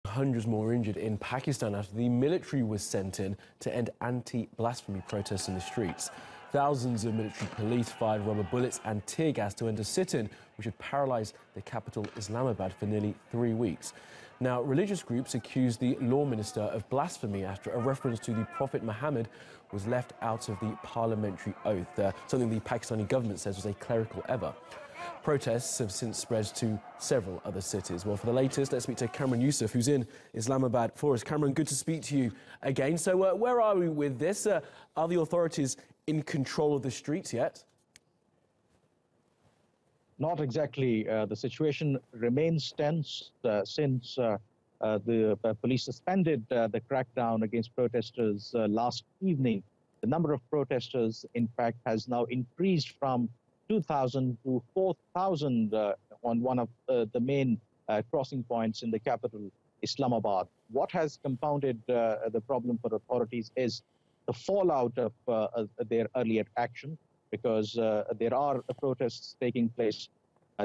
Hundreds more injured in Pakistan after the military was sent in to end anti-blasphemy protests in the streets. Thousands of military police fired rubber bullets and tear gas to end a sit-in which had paralysed the capital Islamabad for nearly 3 weeks. Now, religious groups accused the law minister of blasphemy after a reference to the Prophet Muhammad was left out of the parliamentary oath, something the Pakistani government says was a clerical error. Protests have since spread to several other cities. Well, for the latest, let's speak to Cameron Youssef, who's in Islamabad for us. Cameron, good to speak to you again. So where are we with this? Are the authorities in control of the streets yet? Not exactly. The situation remains tense since the police suspended the crackdown against protesters last evening. The number of protesters, in fact, has now increased from 2,000 to 4,000 on one of the main crossing points in the capital, Islamabad. What has compounded the problem for authorities is the fallout of their earlier action, because there are protests taking place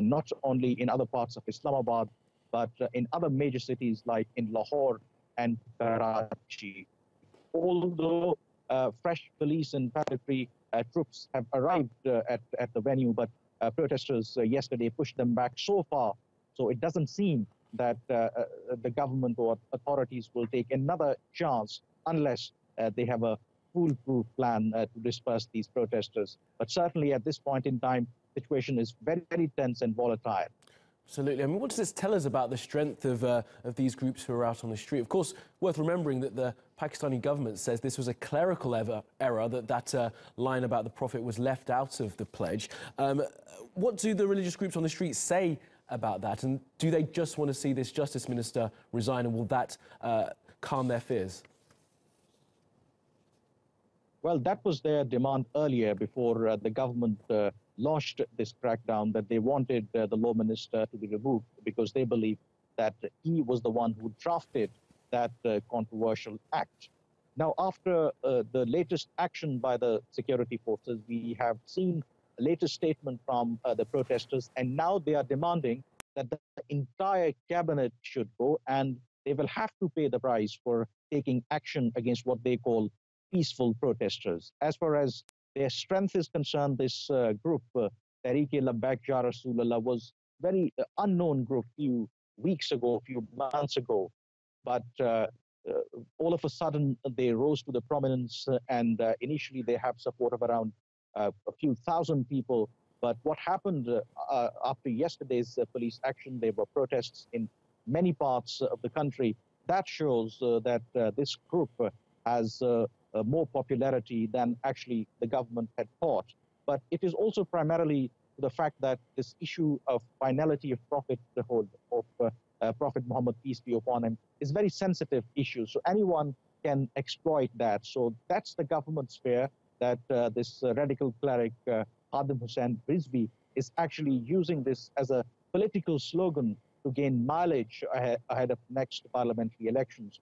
not only in other parts of Islamabad, but in other major cities like in Lahore and Karachi. Although fresh police and paramilitary troops have arrived at the venue, but protesters yesterday pushed them back so far. So it doesn't seem that the government or authorities will take another chance unless they have a foolproof plan to disperse these protesters. But certainly at this point in time, the situation is very, very tense and volatile. Absolutely. I mean, what does this tell us about the strength of these groups who are out on the street? Of course, worth remembering that the Pakistani government says this was a clerical error, that line about the Prophet was left out of the pledge. What do the religious groups on the street say about that? And do they just want to see this justice minister resign, and will that calm their fears? Well, that was their demand earlier before the government launched this crackdown, that they wanted the law minister to be removed because they believe that he was the one who drafted that controversial act. Now, after the latest action by the security forces, we have seen a latest statement from the protesters, and now they are demanding that the entire cabinet should go, and they will have to pay the price for taking action against what they call peaceful protesters. As far as their strength is concerned, this group, Tehreek-e-Labbaik Ya Rasulullah, was very unknown group few weeks ago, a few months ago. But all of a sudden, they rose to the prominence, and initially they have support of around a few thousand people. But what happened after yesterday's police action, there were protests in many parts of the country. That shows that this group has more popularity than actually the government had thought. But it is also primarily the fact that this issue of finality of prophethood of Prophet Muhammad, peace be upon him, is a very sensitive issue. So anyone can exploit that. So that's the government's fear, that this radical cleric, Khadim Hussain Rizvi, is actually using this as a political slogan to gain mileage ahead of next parliamentary elections.